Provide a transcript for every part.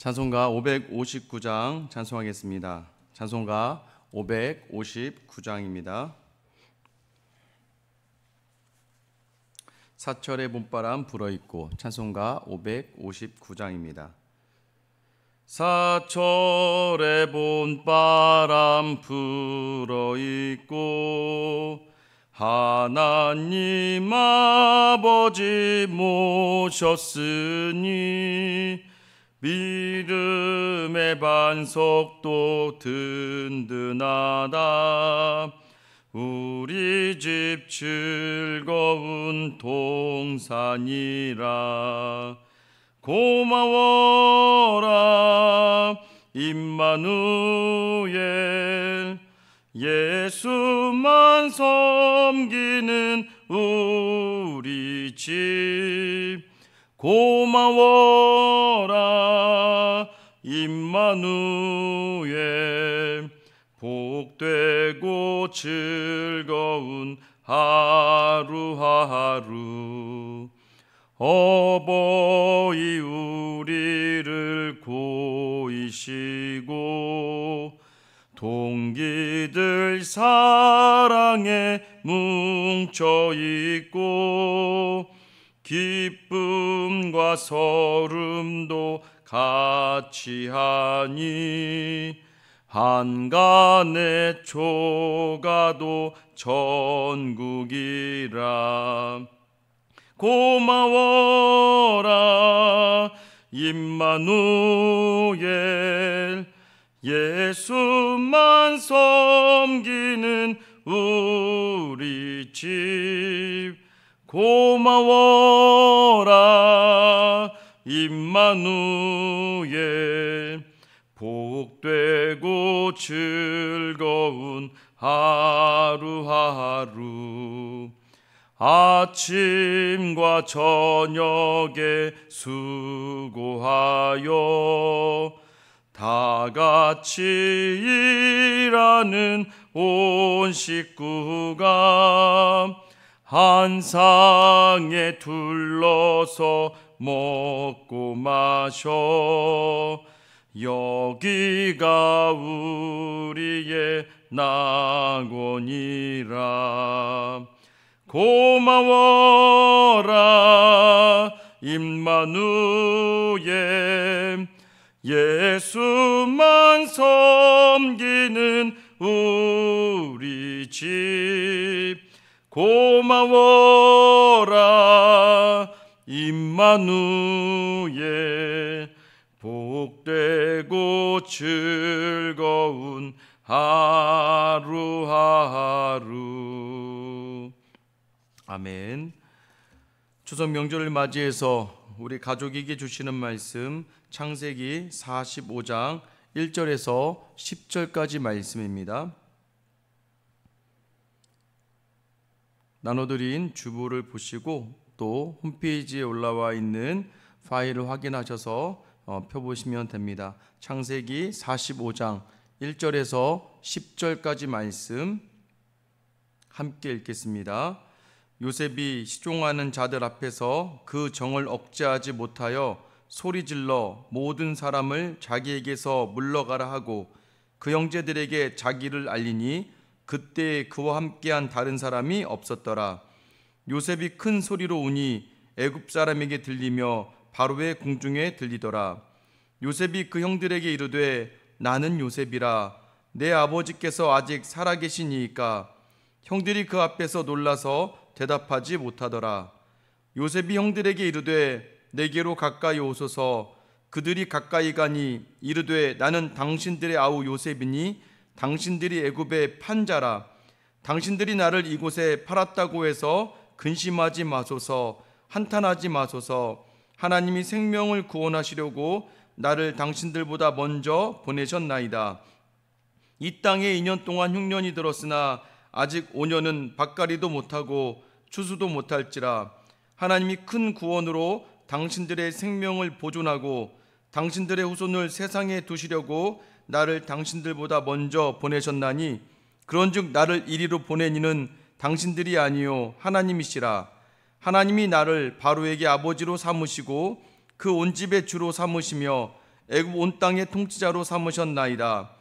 찬송가 559장 찬송하겠습니다. 찬송가 559장입니다. 사철의 봄바람 불어있고 찬송가 559장입니다. 사철의 봄바람 불어있고 하나님 아버지 모셨으니 믿음의 반석도 든든하다. 우리 집 즐거운 동산이라. 고마워라 임마누엘, 예수만 섬기는 우리 집. 고마워라 임마누엘, 복되고 즐거운 하루하루. 어버이 우리를 고이시고 동기들 사랑에 뭉쳐있고 기쁨과 서름도 같이 하니 한간의 초가도 천국이라. 고마워라 임마누엘, 예수만 섬기는 우리 집. 고마워라 임마누엘, 복되고 즐거운 하루하루. 아침과 저녁에 수고하여 다 같이 일하는 온 식구가 한 상에 둘러서 먹고 마셔. 여기가 우리의 낙원이라. 고마워라 임마누엘, 예수만 섬기는 우리 집. 고마워라 임마누엘, 복되고 즐거운 하루하루. 아멘. 추석 명절을 맞이해서 우리 가족에게 주시는 말씀, 창세기 45장 1절에서 10절까지 말씀입니다. 나눠드린 주보를 보시고 또 홈페이지에 올라와 있는 파일을 확인하셔서 펴보시면 됩니다. 창세기 45장 1절에서 10절까지 말씀 함께 읽겠습니다. 요셉이 시종하는 자들 앞에서 그 정을 억제하지 못하여 소리질러 모든 사람을 자기에게서 물러가라 하고 그 형제들에게 자기를 알리니 그때 그와 함께한 다른 사람이 없었더라. 요셉이 큰 소리로 우니 애굽 사람에게 들리며 바로의 궁중에 들리더라. 요셉이 그 형들에게 이르되 나는 요셉이라. 내 아버지께서 아직 살아계시니이까. 형들이 그 앞에서 놀라서 대답하지 못하더라. 요셉이 형들에게 이르되 내게로 가까이 오소서. 그들이 가까이 가니 이르되 나는 당신들의 아우 요셉이니 당신들이 애굽의 판자라. 당신들이 나를 이곳에 팔았다고 해서 근심하지 마소서. 한탄하지 마소서. 하나님이 생명을 구원하시려고 나를 당신들보다 먼저 보내셨나이다. 이 땅에 2년 동안 흉년이 들었으나 아직 5년은 밭갈이도 못하고 추수도 못할지라. 하나님이 큰 구원으로 당신들의 생명을 보존하고 당신들의 후손을 세상에 두시려고 나를 당신들보다 먼저 보내셨나니 그런즉 나를 이리로 보낸 이는 당신들이 아니요 하나님이시라. 하나님이 나를 바로에게 아버지로 삼으시고 그 온 집의 주로 삼으시며 애굽 온 땅의 통치자로 삼으셨나이다.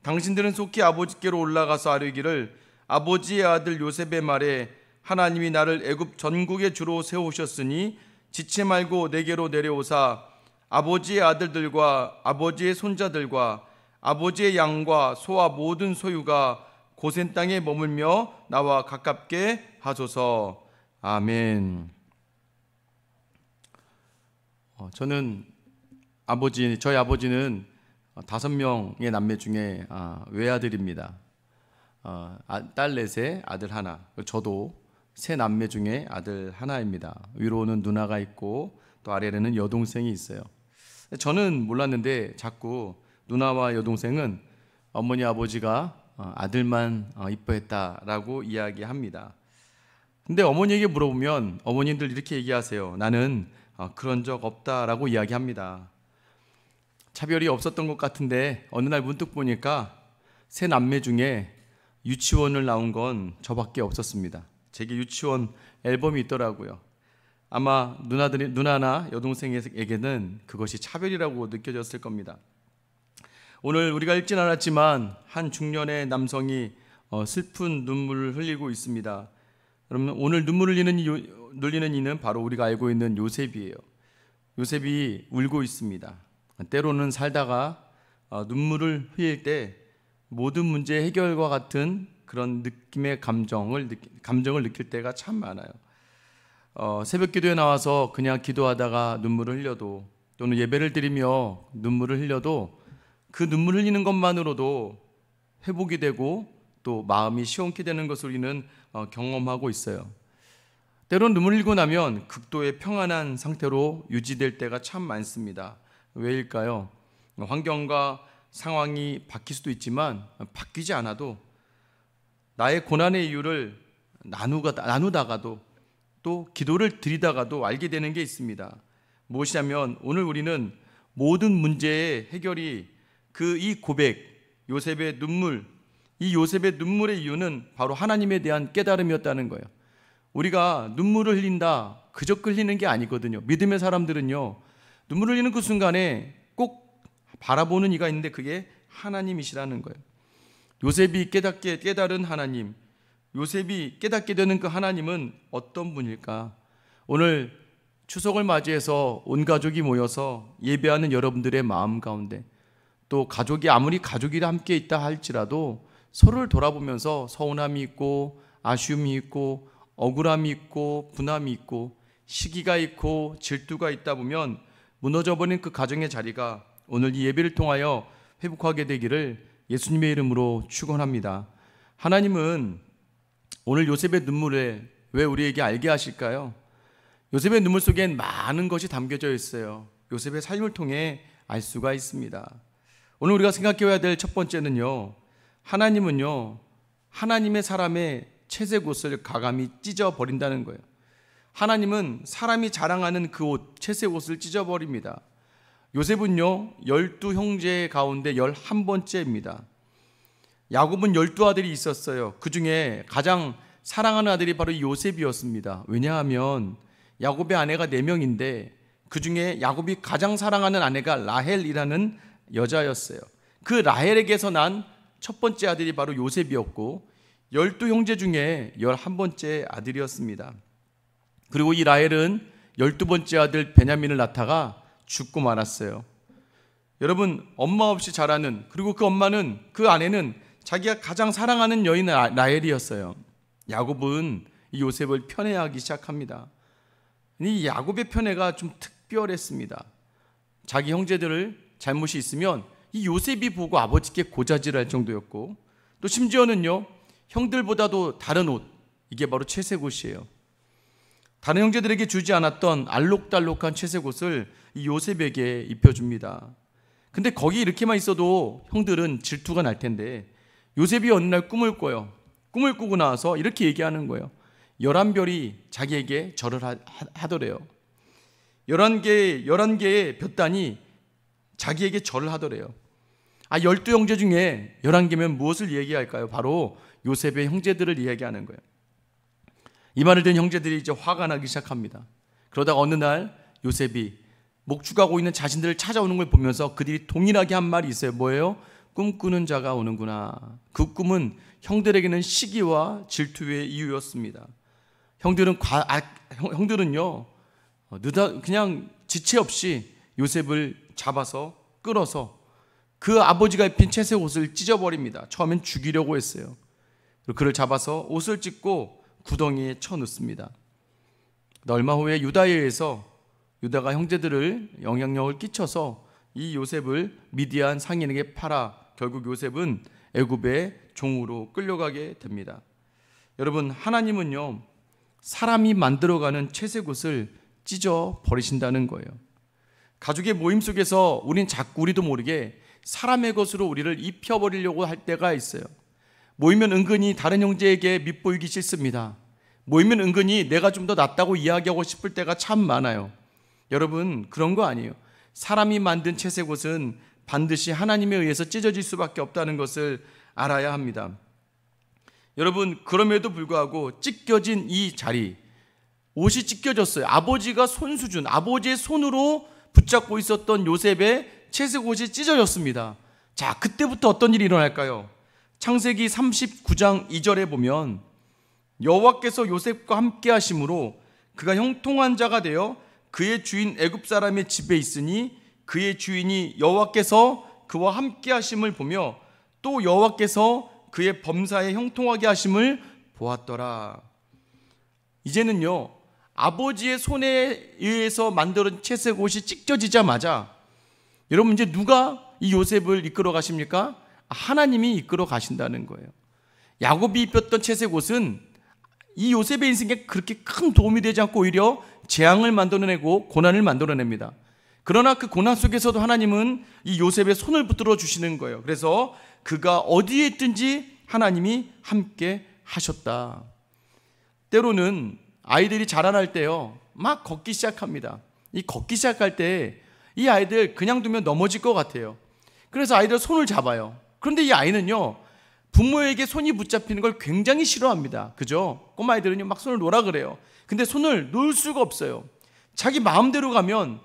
당신들은 속히 아버지께로 올라가서 아뢰기를 아버지의 아들 요셉의 말에 하나님이 나를 애굽 전국의 주로 세우셨으니 지체 말고 내게로 내려오사 아버지의 아들들과 아버지의 손자들과 아버지의 양과 소와 모든 소유가 고센 땅에 머물며 나와 가깝게 하소서. 아멘. 저희 아버지는 5명의 남매 중에 외아들입니다. 딸 넷에 아들 하나. 저도 세 남매 중에 아들 하나입니다. 위로는 누나가 있고 또 아래에는 여동생이 있어요. 저는 몰랐는데 자꾸 누나와 여동생은 어머니 아버지가 아들만 이뻐했다라고 이야기합니다. 근데 어머니에게 물어보면 어머님들 이렇게 얘기하세요. 나는 그런 적 없다라고 이야기합니다. 차별이 없었던 것 같은데 어느 날 문득 보니까 세 남매 중에 유치원을 나온 건 저밖에 없었습니다. 제게 유치원 앨범이 있더라고요. 아마 누나나 여동생에게는 그것이 차별이라고 느껴졌을 겁니다. 오늘 우리가 읽진 않았지만 한 중년의 남성이 슬픈 눈물을 흘리고 있습니다. 여러분, 오늘 눈물을 흘리는 이는 바로 우리가 알고 있는 요셉이에요. 요셉이 울고 있습니다. 때로는 살다가 눈물을 흘릴 때 모든 문제 해결과 같은 그런 느낌의 감정을 느낄 때가 참 많아요. 새벽 기도에 나와서 그냥 기도하다가 눈물을 흘려도, 또는 예배를 드리며 눈물을 흘려도 그 눈물 흘리는 것만으로도 회복이 되고 또 마음이 시원케 되는 것을 우리는 경험하고 있어요. 때론 눈물 흘리고 나면 극도의 평안한 상태로 유지될 때가 참 많습니다. 왜일까요? 환경과 상황이 바뀔 수도 있지만 바뀌지 않아도 나의 고난의 이유를 나누다가도 또 기도를 드리다가도 알게 되는 게 있습니다. 무엇이냐면 오늘 우리는 모든 문제의 해결이 이 고백, 요셉의 눈물, 이 요셉의 눈물의 이유는 바로 하나님에 대한 깨달음이었다는 거예요. 우리가 눈물을 흘린다, 그저 흘리는 게 아니거든요. 믿음의 사람들은요, 눈물을 흘리는 그 순간에 꼭 바라보는 이가 있는데 그게 하나님이시라는 거예요. 요셉이 깨달은 하나님, 요셉이 깨닫게 되는 그 하나님은 어떤 분일까? 오늘 추석을 맞이해서 온 가족이 모여서 예배하는 여러분들의 마음 가운데, 또 가족이 아무리 가족이라 함께 있다 할지라도 서로를 돌아보면서 서운함이 있고 아쉬움이 있고 억울함이 있고 분함이 있고 시기가 있고 질투가 있다 보면 무너져버린 그 가정의 자리가 오늘 이 예배를 통하여 회복하게 되기를 예수님의 이름으로 축원합니다. 하나님은 오늘 요셉의 눈물에 왜 우리에게 알게 하실까요? 요셉의 눈물 속엔 많은 것이 담겨져 있어요. 요셉의 삶을 통해 알 수가 있습니다. 오늘 우리가 생각해야 될 첫 번째는요, 하나님은요, 하나님의 사람의 채색옷을 가감히 찢어버린다는 거예요. 하나님은 사람이 자랑하는 그 옷, 채색옷을 찢어버립니다. 요셉은요, 12형제 가운데 11번째입니다. 야곱은 12아들이 있었어요. 그 중에 가장 사랑하는 아들이 바로 요셉이었습니다. 왜냐하면 야곱의 아내가 4명인데 그 중에 야곱이 가장 사랑하는 아내가 라헬이라는 여자였어요. 그 라헬에게서 난 첫 번째 아들이 바로 요셉이었고 12형제 중에 11번째 아들이었습니다. 그리고 이 라헬은 12번째 아들 베냐민을 낳다가 죽고 말았어요. 여러분, 엄마 없이 자라는, 그리고 그 엄마는, 그 아내는 자기가 가장 사랑하는 여인 라헬이었어요. 야곱은 이 요셉을 편애하기 시작합니다. 이 야곱의 편애가 좀 특별했습니다. 자기 형제들을 잘못이 있으면 이 요셉이 보고 아버지께 고자질할 정도였고, 또 심지어는요, 형들보다도 다른 옷, 이게 바로 채색 옷이에요. 다른 형제들에게 주지 않았던 알록달록한 채색 옷을 이 요셉에게 입혀줍니다. 근데 거기 이렇게만 있어도 형들은 질투가 날 텐데 요셉이 어느 날 꿈을 꿔요. 꿈을 꾸고 나서 이렇게 얘기하는 거예요. 11별이 자기에게 절을 하더래요. 11개의 볕단이 자기에게 절을 하더래요. 12형제 중에 11개면 무엇을 얘기할까요? 바로 요셉의 형제들을 이야기하는 거예요. 이 말을 듣는 형제들이 이제 화가 나기 시작합니다. 그러다가 어느 날 요셉이 목축하고 있는 자신들을 찾아오는 걸 보면서 그들이 동일하게 한 말이 있어요. 뭐예요? 꿈꾸는 자가 오는구나. 그 꿈은 형들에게는 시기와 질투의 이유였습니다. 형들은요 그냥 지체 없이 요셉을 잡아서 끌어서 그 아버지가 입힌 채색 옷을 찢어버립니다. 처음엔 죽이려고 했어요. 그리고 그를 잡아서 옷을 찢고 구덩이에 쳐넣습니다. 얼마 후에 유다에 의해서 유다가 형제들을 영향력을 끼쳐서 이 요셉을 미디안 상인에게 팔아 결국 요셉은 애굽의 종으로 끌려가게 됩니다. 여러분, 하나님은요 사람이 만들어가는 채색 옷을 찢어 버리신다는 거예요. 가족의 모임 속에서 우린 자꾸 우리도 모르게 사람의 것으로 우리를 입혀버리려고 할 때가 있어요. 모이면 은근히 다른 형제에게 밉보이기 싫습니다. 모이면 은근히 내가 좀 더 낫다고 이야기하고 싶을 때가 참 많아요. 여러분, 그런 거 아니에요. 사람이 만든 채색 옷은 반드시 하나님에 의해서 찢어질 수밖에 없다는 것을 알아야 합니다. 여러분, 그럼에도 불구하고 찢겨진 이 자리, 옷이 찢겨졌어요. 아버지가 손수준, 아버지의 손으로 붙잡고 있었던 요셉의 채색 옷이 찢어졌습니다. 자, 그때부터 어떤 일이 일어날까요? 창세기 39장 2절에 보면 여호와께서 요셉과 함께 하심으로 그가 형통한 자가 되어 그의 주인 애굽 사람의 집에 있으니 그의 주인이 여호와께서 그와 함께 하심을 보며 또 여호와께서 그의 범사에 형통하게 하심을 보았더라. 이제는요 아버지의 손에 의해서 만들어진 채색 옷이 찢겨지자마자 여러분 이제 누가 이 요셉을 이끌어 가십니까? 하나님이 이끌어 가신다는 거예요. 야곱이 입혔던 채색 옷은 이 요셉의 인생에 그렇게 큰 도움이 되지 않고 오히려 재앙을 만들어내고 고난을 만들어냅니다. 그러나 그 고난 속에서도 하나님은 이 요셉의 손을 붙들어 주시는 거예요. 그래서 그가 어디에 있든지 하나님이 함께 하셨다. 때로는 아이들이 자라날 때요 막 걷기 시작합니다. 이 걷기 시작할 때 이 아이들 그냥 두면 넘어질 것 같아요. 그래서 아이들 손을 잡아요. 그런데 이 아이는요 부모에게 손이 붙잡히는 걸 굉장히 싫어합니다. 그죠? 꼬마아이들은요 막 손을 놓으라 그래요. 근데 손을 놓을 수가 없어요. 자기 마음대로 가면,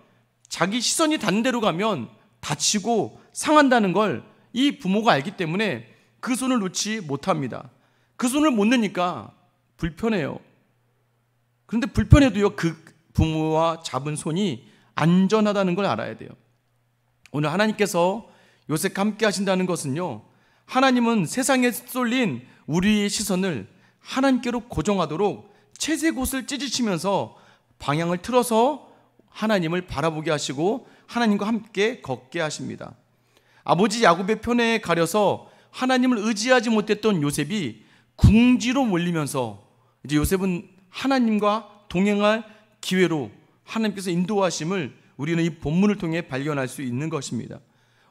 자기 시선이 닿는 대로 가면 다치고 상한다는 걸 이 부모가 알기 때문에 그 손을 놓지 못합니다. 그 손을 못 놓으니까 불편해요. 그런데 불편해도요 그 부모와 잡은 손이 안전하다는 걸 알아야 돼요. 오늘 하나님께서 요셉과 함께 하신다는 것은요 하나님은 세상에 쏠린 우리의 시선을 하나님께로 고정하도록 채색 옷을 찢으시면서 방향을 틀어서 하나님을 바라보게 하시고 하나님과 함께 걷게 하십니다. 아버지 야곱의 편에 가려서 하나님을 의지하지 못했던 요셉이 궁지로 몰리면서 이제 요셉은 하나님과 동행할 기회로 하나님께서 인도하심을 우리는 이 본문을 통해 발견할 수 있는 것입니다.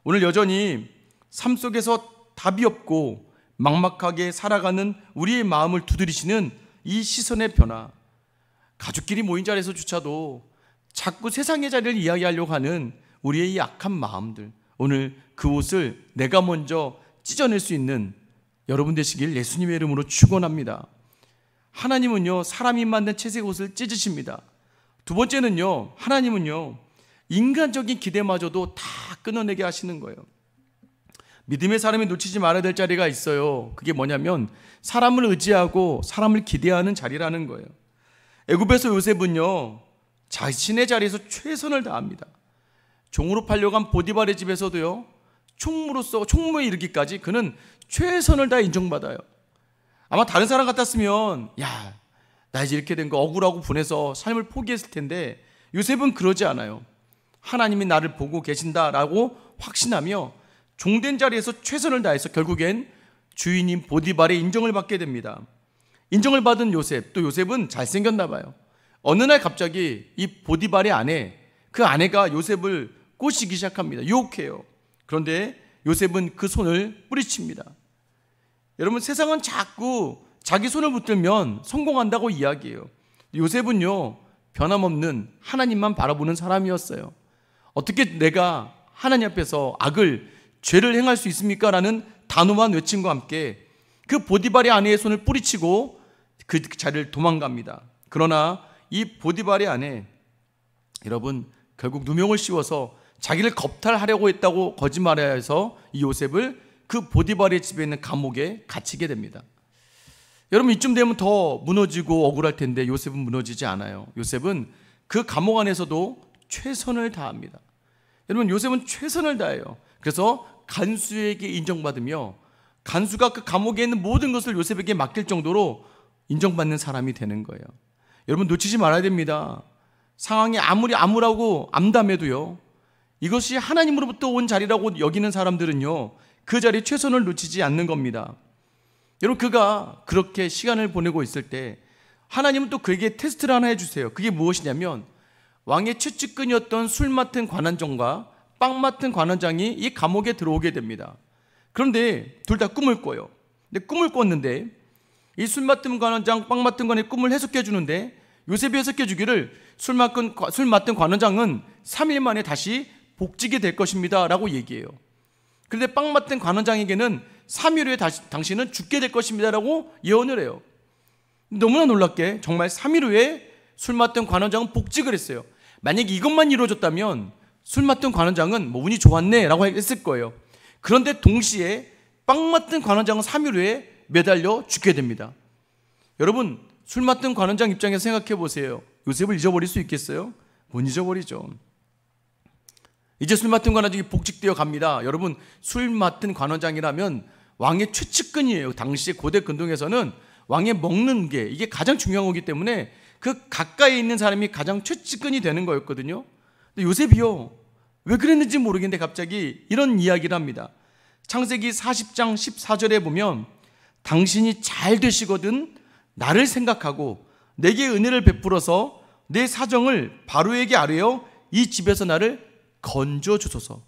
오늘 여전히 삶 속에서 답이 없고 막막하게 살아가는 우리의 마음을 두드리시는 이 시선의 변화, 가족끼리 모인 자리에서조차도 자꾸 세상의 자리를 이야기하려고 하는 우리의 이 악한 마음들, 오늘 그 옷을 내가 먼저 찢어낼 수 있는 여러분 되시길 예수님의 이름으로 축원합니다. 하나님은요 사람이 만든 채색 옷을 찢으십니다. 두 번째는요 하나님은요 인간적인 기대마저도 다 끊어내게 하시는 거예요. 믿음의 사람이 놓치지 말아야 될 자리가 있어요. 그게 뭐냐면 사람을 의지하고 사람을 기대하는 자리라는 거예요. 애굽에서 요셉은요 자신의 자리에서 최선을 다합니다. 종으로 팔려간 보디발의 집에서도요 총무에 이르기까지 그는 최선을 다해 인정받아요. 아마 다른 사람 같았으면 야, 나 이제 이렇게 된 거 억울하고 분해서 삶을 포기했을 텐데 요셉은 그러지 않아요. 하나님이 나를 보고 계신다라고 확신하며 종된 자리에서 최선을 다해서 결국엔 주인인 보디발의 인정을 받게 됩니다. 인정을 받은 요셉, 또 요셉은 잘생겼나 봐요. 어느 날 갑자기 이 보디발의 아내, 그 아내가 요셉을 꼬시기 시작합니다. 유혹해요. 그런데 요셉은 그 손을 뿌리칩니다. 여러분, 세상은 자꾸 자기 손을 붙들면 성공한다고 이야기해요. 요셉은요 변함없는 하나님만 바라보는 사람이었어요. 어떻게 내가 하나님 앞에서 악을, 죄를 행할 수 있습니까? 라는 단호한 외침과 함께 그 보디발의 아내의 손을 뿌리치고 그 자리를 도망갑니다. 그러나 이 보디발의 아내, 여러분 결국 누명을 씌워서 자기를 겁탈하려고 했다고 거짓말해서 이 요셉을 그 보디발의 집에 있는 감옥에 갇히게 됩니다. 여러분, 이쯤 되면 더 무너지고 억울할 텐데 요셉은 무너지지 않아요. 요셉은 그 감옥 안에서도 최선을 다합니다. 여러분, 요셉은 최선을 다해요. 그래서 간수에게 인정받으며 간수가 그 감옥에 있는 모든 것을 요셉에게 맡길 정도로 인정받는 사람이 되는 거예요. 여러분, 놓치지 말아야 됩니다. 상황이 아무리 암울하고 암담해도요, 이것이 하나님으로부터 온 자리라고 여기는 사람들은요, 그 자리에 최선을 놓치지 않는 겁니다. 여러분, 그가 그렇게 시간을 보내고 있을 때 하나님은 또 그에게 테스트를 하나 해주세요. 그게 무엇이냐면, 왕의 최측근이었던 술 맡은 관원장과 빵 맡은 관원장이 이 감옥에 들어오게 됩니다. 그런데 둘 다 꿈을 꿔요. 근데 꿈을 꿨는데 이 술 맡은 관원장, 빵 맡은 관의 꿈을 해석해 주는데, 요셉이 해석해 주기를 술 맡은 관원장은 3일 만에 다시 복직이 될 것입니다 라고 얘기해요. 그런데 빵 맡은 관원장에게는 3일 후에 당신은 죽게 될 것입니다 라고 예언을 해요. 너무나 놀랍게 정말 3일 후에 술 맡은 관원장은 복직을 했어요. 만약에 이것만 이루어졌다면 술 맡은 관원장은 뭐 운이 좋았네 라고 했을 거예요. 그런데 동시에 빵 맡은 관원장은 3일 후에 매달려 죽게 됩니다. 여러분, 술 맡은 관원장 입장에서 생각해 보세요. 요셉을 잊어버릴 수 있겠어요? 못 잊어버리죠. 이제 술 맡은 관원장이 복직되어 갑니다. 여러분, 술 맡은 관원장이라면 왕의 최측근이에요. 당시 고대 근동에서는 왕의 먹는 게 이게 가장 중요한 거기 때문에 그 가까이 있는 사람이 가장 최측근이 되는 거였거든요. 근데 요셉이요, 왜 그랬는지 모르겠는데 갑자기 이런 이야기를 합니다. 창세기 40장 14절에 보면, 당신이 잘 되시거든 나를 생각하고 내게 은혜를 베풀어서 내 사정을 바로에게 아뢰어 이 집에서 나를 건져 주소서.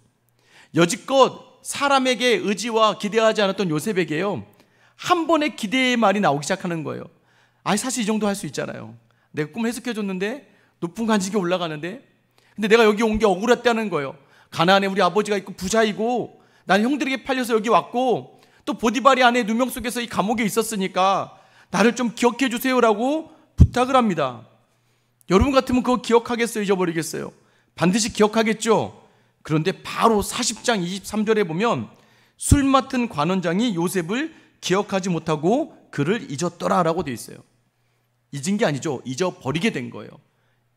여지껏 사람에게 의지와 기대하지 않았던 요셉에게요, 한 번의 기대의 말이 나오기 시작하는 거예요. 사실 이 정도 할 수 있잖아요. 내가 꿈을 해석해 줬는데 높은 관직에 올라가는데, 근데 내가 여기 온 게 억울했다는 거예요. 가나안에 우리 아버지가 있고 부자이고 나는 형들에게 팔려서 여기 왔고 또 보디발의 아내 누명 속에서 이 감옥에 있었으니까 나를 좀 기억해 주세요라고 부탁을 합니다. 여러분 같으면 그거 기억하겠어요? 잊어버리겠어요? 반드시 기억하겠죠? 그런데 바로 40장 23절에 보면 술 맡은 관원장이 요셉을 기억하지 못하고 그를 잊었더라라고 되어 있어요. 잊은 게 아니죠. 잊어버리게 된 거예요.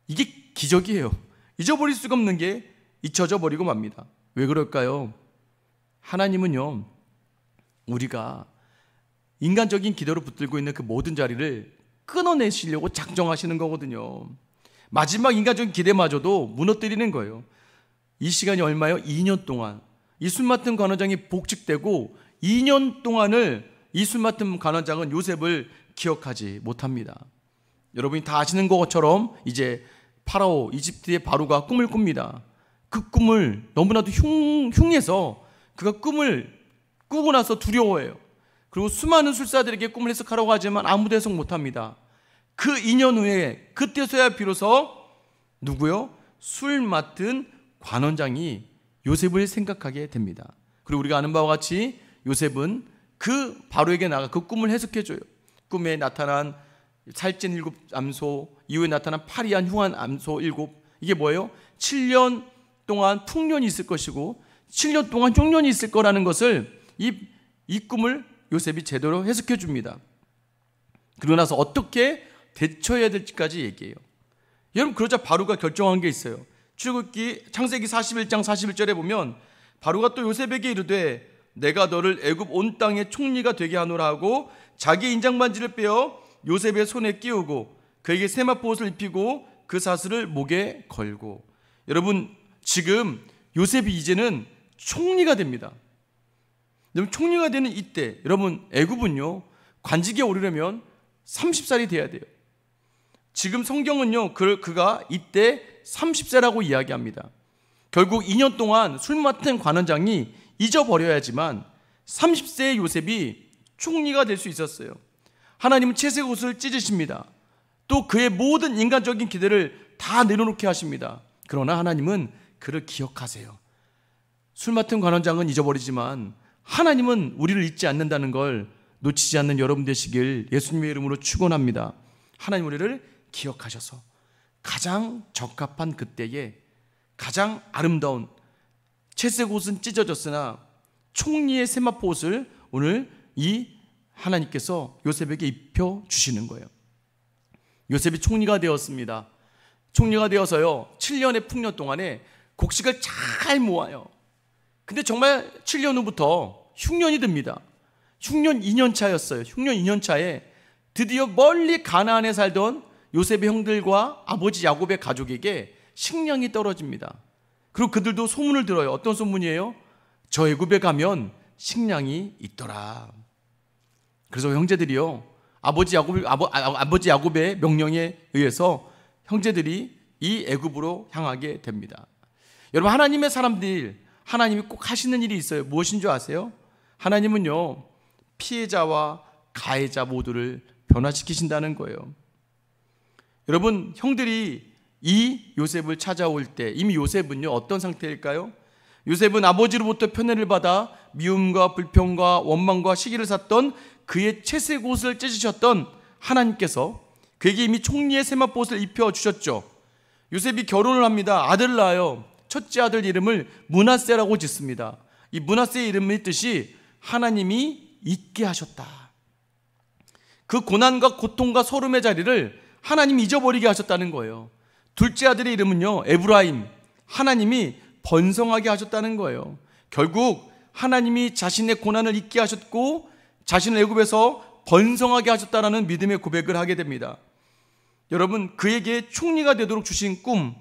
이게 기적이에요. 잊어버릴 수가 없는 게 잊혀져 버리고 맙니다. 왜 그럴까요? 하나님은요, 우리가 인간적인 기대로 붙들고 있는 그 모든 자리를 끊어내시려고 작정하시는 거거든요. 마지막 인간적인 기대마저도 무너뜨리는 거예요. 이 시간이 얼마요? 2년 동안 이 술 맡은 관원장이 복직되고 2년 동안을 이 술 맡은 관원장은 요셉을 기억하지 못합니다. 여러분이 다 아시는 것처럼 이제 파라오, 이집트의 바로가 꿈을 꿉니다. 그 꿈을 너무나도 흉해서 그가 꿈을 꾸고 나서 두려워해요. 그리고 수많은 술사들에게 꿈을 해석하라고 하지만 아무도 해석 못합니다. 그 2년 후에 그때서야 비로소 누구요? 술 맡은 관원장이 요셉을 생각하게 됩니다. 그리고 우리가 아는 바와 같이 요셉은 그 바로에게 나가 그 꿈을 해석해줘요. 꿈에 나타난 살찐 7 암소, 이후에 나타난 파리한 흉한 암소 7, 이게 뭐예요? 7년 동안 풍년이 있을 것이고 7년 동안 흉년이 있을 거라는 것을 이 꿈을 요셉이 제대로 해석해 줍니다. 그러고 나서 어떻게 대처해야 될지까지 얘기해요. 여러분, 그러자 바로가 결정한 게 있어요. 출애굽기 창세기 41장 41절에 보면 바로가 또 요셉에게 이르되 내가 너를 애굽 온 땅의 총리가 되게 하노라 하고 자기 인장반지를 빼어 요셉의 손에 끼우고 그에게 세마포 옷을 입히고 그 사슬을 목에 걸고. 여러분, 지금 요셉이 이제는 총리가 됩니다. 여러분, 총리가 되는 이때, 여러분, 애굽은요 관직에 오르려면 30살이 돼야 돼요. 지금 성경은요 그가 이때 30세라고 이야기합니다. 결국 2년 동안 술 맡은 관원장이 잊어버려야지만 30세의 요셉이 총리가 될 수 있었어요. 하나님은 채색 옷을 찢으십니다. 또 그의 모든 인간적인 기대를 다 내려놓게 하십니다. 그러나 하나님은 그를 기억하세요. 술 맡은 관원장은 잊어버리지만 하나님은 우리를 잊지 않는다는 걸 놓치지 않는 여러분 되시길 예수님의 이름으로 축원합니다. 하나님 우리를 기억하셔서 가장 적합한 그때에 가장 아름다운 채색 옷은 찢어졌으나 총리의 세마포 옷을 오늘 이 하나님께서 요셉에게 입혀 주시는 거예요. 요셉이 총리가 되었습니다. 총리가 되어서요 7년의 풍년 동안에 곡식을 잘 모아요. 근데 정말 7년 후부터 흉년이 듭니다. 흉년 2년 차였어요. 흉년 2년 차에 드디어 멀리 가나안에 살던 요셉의 형들과 아버지 야곱의 가족에게 식량이 떨어집니다. 그리고 그들도 소문을 들어요. 어떤 소문이에요? 저 애굽에 가면 식량이 있더라. 그래서 형제들이요 아버지 야곱의 명령에 의해서 형제들이 이 애굽으로 향하게 됩니다. 여러분, 하나님의 사람들, 하나님이 꼭 하시는 일이 있어요. 무엇인 줄 아세요? 하나님은요 피해자와 가해자 모두를 변화시키신다는 거예요. 여러분, 형들이 이 요셉을 찾아올 때 이미 요셉은요 어떤 상태일까요? 요셉은 아버지로부터 편애를 받아 미움과 불평과 원망과 시기를 샀던 그의 채색 옷을 찢으셨던 하나님께서 그에게 이미 총리의 세마포 옷을 입혀주셨죠. 요셉이 결혼을 합니다. 아들을 낳아요. 첫째 아들 이름을 므낫세라고 짓습니다. 이 므낫세의 이름의 뜻이 하나님이 잊게 하셨다. 그 고난과 고통과 소름의 자리를 하나님이 잊어버리게 하셨다는 거예요. 둘째 아들의 이름은요 에브라임, 하나님이 번성하게 하셨다는 거예요. 결국 하나님이 자신의 고난을 잊게 하셨고 자신을 애굽에서 번성하게 하셨다라는 믿음의 고백을 하게 됩니다. 여러분, 그에게 총리가 되도록 주신 꿈,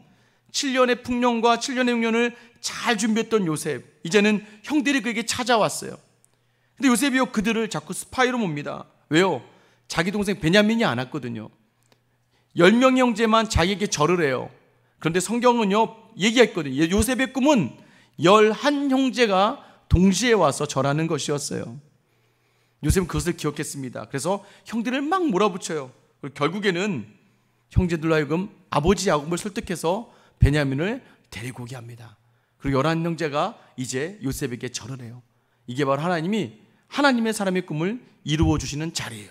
7년의 풍년과 7년의 흉년을 잘 준비했던 요셉, 이제는 형들이 그에게 찾아왔어요. 근데 요셉이요 그들을 자꾸 스파이로 봅니다. 왜요? 자기 동생 베냐민이 안 왔거든요. 10명의 형제만 자기에게 절을 해요. 그런데 성경은요 얘기했거든요. 요셉의 꿈은 11형제가 동시에 와서 절하는 것이었어요. 요셉은 그것을 기억했습니다. 그래서 형들을 막 몰아붙여요. 그리고 결국에는 형제들로 하여금 아버지 야곱을 설득해서 베냐민을 데리고 오게 합니다. 그리고 11형제가 이제 요셉에게 절을 해요. 이게 바로 하나님의 사람의 꿈을 이루어 주시는 자리예요.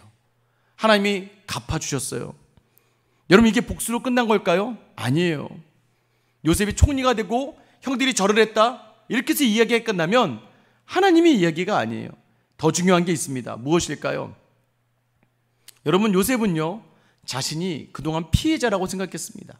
하나님이 갚아주셨어요. 여러분, 이게 복수로 끝난 걸까요? 아니에요. 요셉이 총리가 되고 형들이 절을 했다 이렇게 해서 이야기가 끝나면 하나님의 이야기가 아니에요. 더 중요한 게 있습니다. 무엇일까요? 여러분, 요셉은요 자신이 그동안 피해자라고 생각했습니다.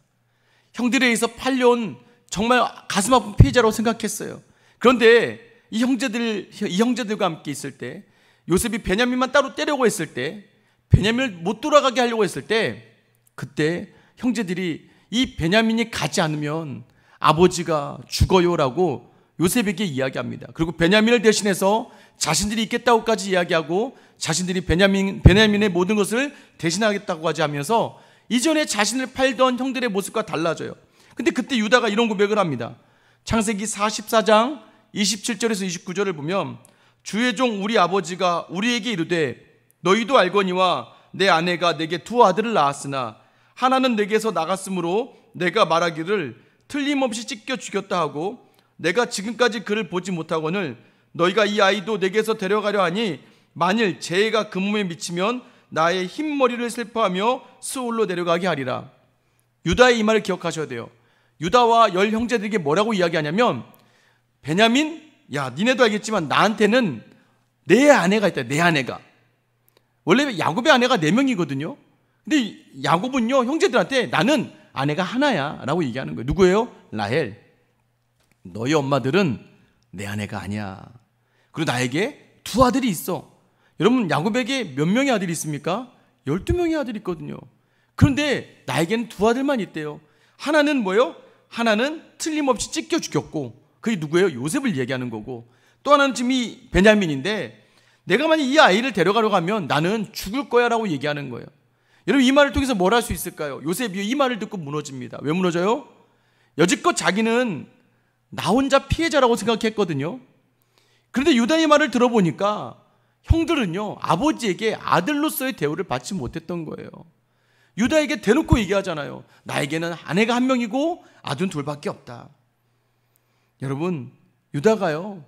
형들에 의해서 팔려온 정말 가슴 아픈 피해자라고 생각했어요. 그런데 이 형제들과 함께 있을 때, 요셉이 베냐민만 따로 떼려고 했을 때, 베냐민을 못 돌아가게 하려고 했을 때, 그때 형제들이 이 베냐민이 가지 않으면 아버지가 죽어요라고 요셉에게 이야기합니다. 그리고 베냐민을 대신해서 자신들이 있겠다고까지 이야기하고 자신들이 베냐민의 모든 것을 대신하겠다고까지 하면서 이전에 자신을 팔던 형들의 모습과 달라져요. 근데 그때 유다가 이런 고백을 합니다. 창세기 44장 27절에서 29절을 보면 주의 종 우리 아버지가 우리에게 이르되 너희도 알거니와 내 아내가 내게 두 아들을 낳았으나 하나는 내게서 나갔으므로 내가 말하기를 틀림없이 찢겨 죽였다 하고 내가 지금까지 그를 보지 못하거늘 너희가 이 아이도 내게서 데려가려 하니 만일 재해가 그 몸에 미치면 나의 흰머리를 슬퍼하며 스올로 데려가게 하리라. 유다의 이 말을 기억하셔야 돼요. 유다와 10형제들에게 뭐라고 이야기하냐면 베냐민, 야 니네도 알겠지만 나한테는 내 아내가 있다. 내 아내가. 원래 야곱의 아내가 4명이거든요. 근데 야곱은요 형제들한테 나는 아내가 하나야 라고 얘기하는 거예요. 누구예요? 라헬. 너희 엄마들은 내 아내가 아니야. 그리고 나에게 두 아들이 있어. 여러분, 야곱에게 몇 명의 아들이 있습니까? 12명의 아들이 있거든요. 그런데 나에게는 두 아들만 있대요. 하나는 뭐예요? 하나는 틀림없이 찢겨 죽였고, 그게 누구예요? 요셉을 얘기하는 거고, 또 하나는 지금 이 베냐민인데 내가 만약 이 아이를 데려가려고 하면 나는 죽을 거야 라고 얘기하는 거예요. 여러분, 이 말을 통해서 뭘 할 수 있을까요? 요셉이 이 말을 듣고 무너집니다. 왜 무너져요? 여지껏 자기는 나 혼자 피해자라고 생각했거든요. 그런데 유다의 말을 들어보니까 형들은요 아버지에게 아들로서의 대우를 받지 못했던 거예요. 유다에게 대놓고 얘기하잖아요. 나에게는 아내가 1명이고 아들은 2밖에 없다. 여러분, 유다가요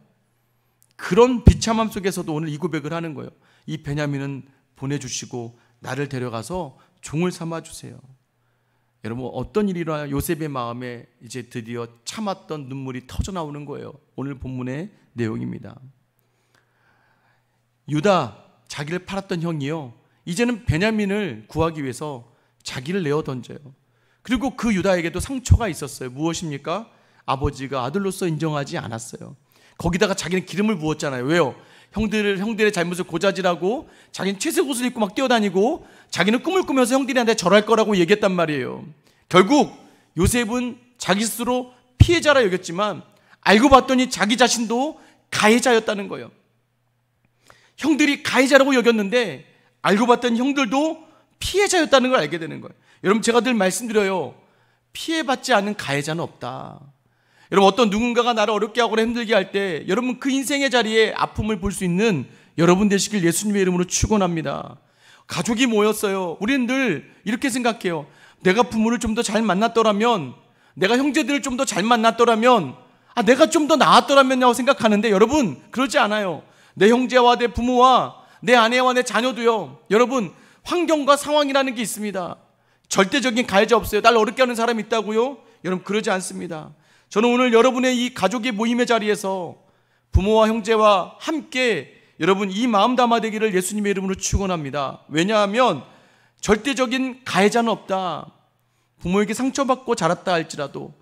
그런 비참함 속에서도 오늘 이 고백을 하는 거예요. 이 베냐민은 보내주시고 나를 데려가서 종을 삼아주세요. 여러분, 어떤 일이 일어나 요셉의 마음에 이제 드디어 참았던 눈물이 터져 나오는 거예요. 오늘 본문의 내용입니다. 유다, 자기를 팔았던 형이요, 이제는 베냐민을 구하기 위해서 자기를 내어 던져요. 그리고 그 유다에게도 상처가 있었어요. 무엇입니까? 아버지가 아들로서 인정하지 않았어요. 거기다가 자기는 기름을 부었잖아요. 왜요? 형들의 잘못을 고자질하고 자기는 채색 옷을 입고 막 뛰어다니고 자기는 꿈을 꾸면서 형들한테 절할 거라고 얘기했단 말이에요. 결국 요셉은 자기 스스로 피해자라 여겼지만 알고 봤더니 자기 자신도 가해자였다는 거예요. 형들이 가해자라고 여겼는데 알고 봤더니 형들도 피해자였다는 걸 알게 되는 거예요. 여러분, 제가 늘 말씀드려요. 피해받지 않은 가해자는 없다. 여러분, 어떤 누군가가 나를 어렵게 하거나 힘들게 할 때 여러분, 그 인생의 자리에 아픔을 볼 수 있는 여러분 되시길 예수님의 이름으로 축원합니다. 가족이 모였어요. 우리는 늘 이렇게 생각해요. 내가 부모를 좀 더 잘 만났더라면, 내가 형제들을 좀 더 잘 만났더라면, 내가 좀 더 나았더라면이라고 생각하는데 여러분, 그러지 않아요. 내 형제와 내 부모와 내 아내와 내 자녀도요, 여러분, 환경과 상황이라는 게 있습니다. 절대적인 가해자 없어요. 날 어렵게 하는 사람이 있다고요? 여러분, 그러지 않습니다. 저는 오늘 여러분의 이 가족의 모임의 자리에서 부모와 형제와 함께 여러분 이 마음 담아되기를 예수님의 이름으로 축원합니다. 왜냐하면 절대적인 가해자는 없다. 부모에게 상처받고 자랐다 할지라도,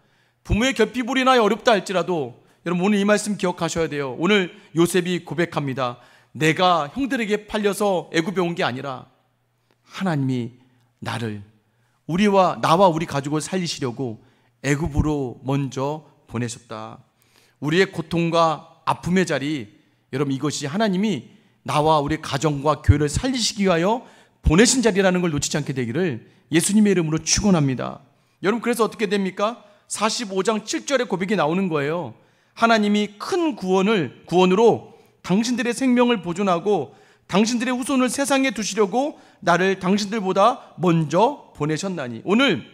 부모의 결핍으로 인하여 어렵다 할지라도, 여러분 오늘 이 말씀 기억하셔야 돼요. 오늘 요셉이 고백합니다. 내가 형들에게 팔려서 애굽에 온 게 아니라 하나님이 나와 우리 가족을 살리시려고 애굽으로 먼저 보내셨다. 우리의 고통과 아픔의 자리, 여러분 이것이 하나님이 나와 우리 가정과 교회를 살리시기 위하여 보내신 자리라는 걸 놓치지 않게 되기를 예수님의 이름으로 축원합니다. 여러분, 그래서 어떻게 됩니까? 45장 7절의 고백이 나오는 거예요. 하나님이 큰 구원으로 당신들의 생명을 보존하고 당신들의 후손을 세상에 두시려고 나를 당신들보다 먼저 보내셨나니. 오늘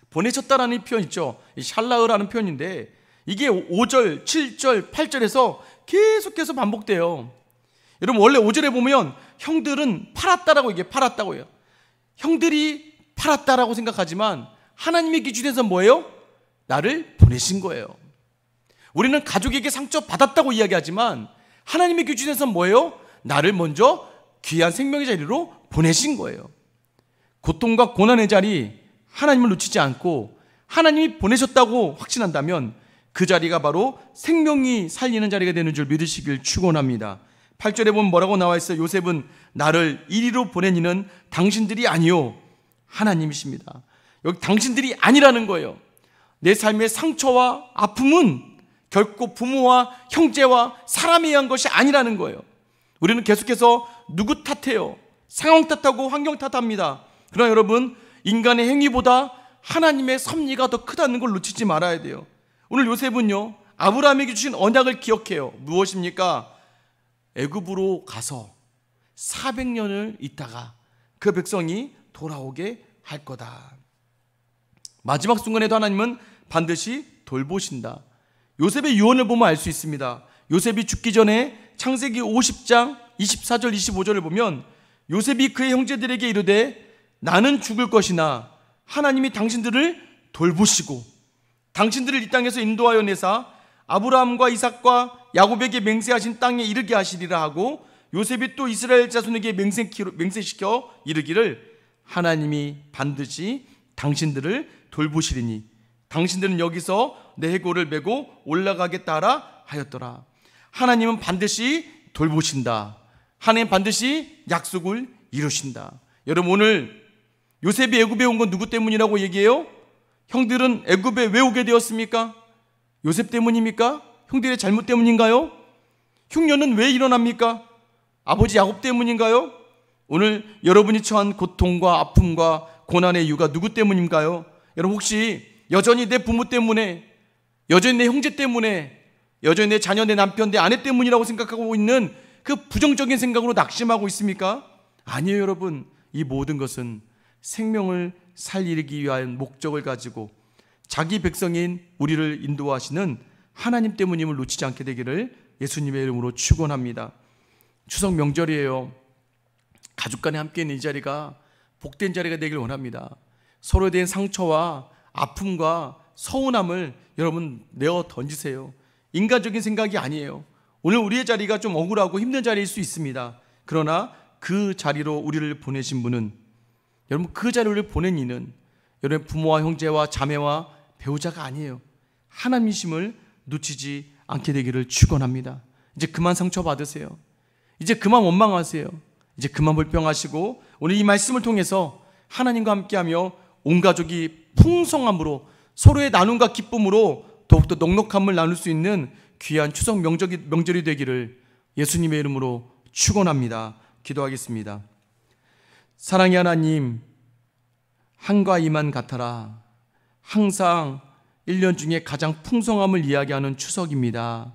보내셨다라는 표현 있죠. 샬라흐라는 표현인데 이게 5절, 7절, 8절에서 계속해서 반복돼요. 여러분, 원래 5절에 보면 형들은 팔았다라고 얘기해요. 팔았다고 해요. 형들이 팔았다라고 생각하지만 하나님의 기준에서 뭐예요? 나를 보내신 거예요. 우리는 가족에게 상처받았다고 이야기하지만 하나님의 기준에서 뭐예요? 나를 먼저 귀한 생명의 자리로 보내신 거예요. 고통과 고난의 자리, 하나님을 놓치지 않고 하나님이 보내셨다고 확신한다면 그 자리가 바로 생명이 살리는 자리가 되는 줄 믿으시길 축원합니다. 8절에 보면 뭐라고 나와 있어요? 요셉은 나를 이리로 보낸 이는 당신들이 아니요 하나님이십니다. 여기 당신들이 아니라는 거예요. 내 삶의 상처와 아픔은 결코 부모와 형제와 사람에 의한 것이 아니라는 거예요. 우리는 계속해서 누구 탓해요? 상황 탓하고 환경 탓합니다. 그러나 여러분, 인간의 행위보다 하나님의 섭리가 더 크다는 걸 놓치지 말아야 돼요. 오늘 요셉은요, 아브라함에게 주신 언약을 기억해요. 무엇입니까? 애굽으로 가서 400년을 있다가 그 백성이 돌아오게 할 거다. 마지막 순간에도 하나님은 반드시 돌보신다. 요셉의 유언을 보면 알 수 있습니다. 요셉이 죽기 전에 창세기 50장 24절 25절을 보면 요셉이 그의 형제들에게 이르되 나는 죽을 것이나 하나님이 당신들을 돌보시고 당신들을 이 땅에서 인도하여 내사 아브라함과 이삭과 야곱에게 맹세하신 땅에 이르게 하시리라 하고, 요셉이 또 이스라엘 자손에게 맹세시켜 이르기를 하나님이 반드시 당신들을 돌보시리니 당신들은 여기서 내 해골을 메고 올라가겠다 하라 하였더라. 하나님은 반드시 돌보신다. 하나님 반드시 약속을 이루신다. 여러분, 오늘 요셉이 애굽에 온 건 누구 때문이라고 얘기해요? 형들은 애굽에 왜 오게 되었습니까? 요셉 때문입니까? 형들의 잘못 때문인가요? 흉년은 왜 일어납니까? 아버지 야곱 때문인가요? 오늘 여러분이 처한 고통과 아픔과 고난의 이유가 누구 때문인가요? 여러분, 혹시 여전히 내 부모 때문에, 여전히 내 형제 때문에, 여전히 내 자녀, 내 남편, 내 아내 때문이라고 생각하고 있는 그 부정적인 생각으로 낙심하고 있습니까? 아니에요, 여러분. 이 모든 것은 생명을 살리기 위한 목적을 가지고 자기 백성인 우리를 인도하시는 하나님 때문임을 놓치지 않게 되기를 예수님의 이름으로 축원합니다. 추석 명절이에요. 가족 간에 함께 있는 이 자리가 복된 자리가 되길 원합니다. 서로에 대한 상처와 아픔과 서운함을 여러분 내어 던지세요. 인간적인 생각이 아니에요. 오늘 우리의 자리가 좀 억울하고 힘든 자리일 수 있습니다. 그러나 그 자리로 우리를 보내신 분은, 여러분 그 자리를 우리를 보낸 이는 여러분 부모와 형제와 자매와 배우자가 아니에요. 하나님이심을 놓치지 않게 되기를 축원합니다. 이제 그만 상처받으세요. 이제 그만 원망하세요. 이제 그만 불평하시고 오늘 이 말씀을 통해서 하나님과 함께하며 온 가족이 풍성함으로 서로의 나눔과 기쁨으로 더욱더 넉넉함을 나눌 수 있는 귀한 추석 명절이 되기를 예수님의 이름으로 축원합니다. 기도하겠습니다. 사랑의 하나님, 한과 이만 같아라. 항상 1년 중에 가장 풍성함을 이야기하는 추석입니다.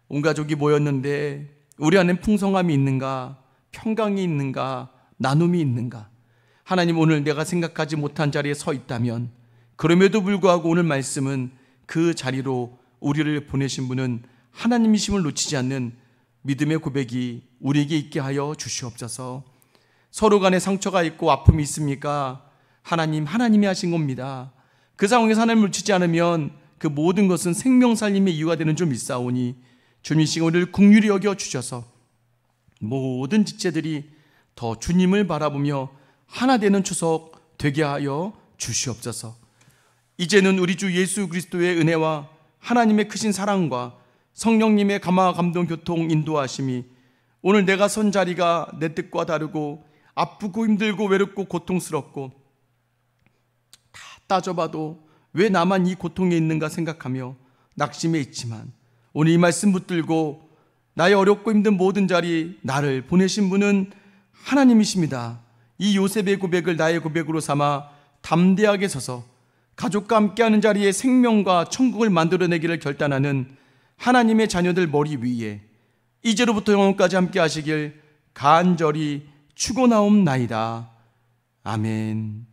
온 가족이 모였는데 우리 안에 풍성함이 있는가? 평강이 있는가? 나눔이 있는가? 하나님, 오늘 내가 생각하지 못한 자리에 서 있다면, 그럼에도 불구하고 오늘 말씀은 그 자리로 우리를 보내신 분은 하나님이심을 놓치지 않는 믿음의 고백이 우리에게 있게 하여 주시옵소서. 서로 간에 상처가 있고 아픔이 있습니까? 하나님이 하신 겁니다. 그 상황에서 하나님을 놓치지 않으면 그 모든 것은 생명 살림의 이유가 되는 줄 믿사오니 주님 이 시간 우리를 긍휼히 여겨 주셔서 모든 지체들이 더 주님을 바라보며 하나 되는 추석 되게 하여 주시옵소서. 이제는 우리 주 예수 그리스도의 은혜와 하나님의 크신 사랑과 성령님의 감화 감동 교통 인도하심이 오늘 내가 선 자리가 내 뜻과 다르고 아프고 힘들고 외롭고 고통스럽고 다 따져봐도 왜 나만 이 고통에 있는가 생각하며 낙심해 있지만 오늘 이 말씀 붙들고 나의 어렵고 힘든 모든 자리 나를 보내신 분은 하나님이십니다. 이 요셉의 고백을 나의 고백으로 삼아 담대하게 서서 가족과 함께하는 자리에 생명과 천국을 만들어내기를 결단하는 하나님의 자녀들 머리 위에 이제로부터 영원까지 함께 하시길 간절히 축원하옵나이다. 아멘.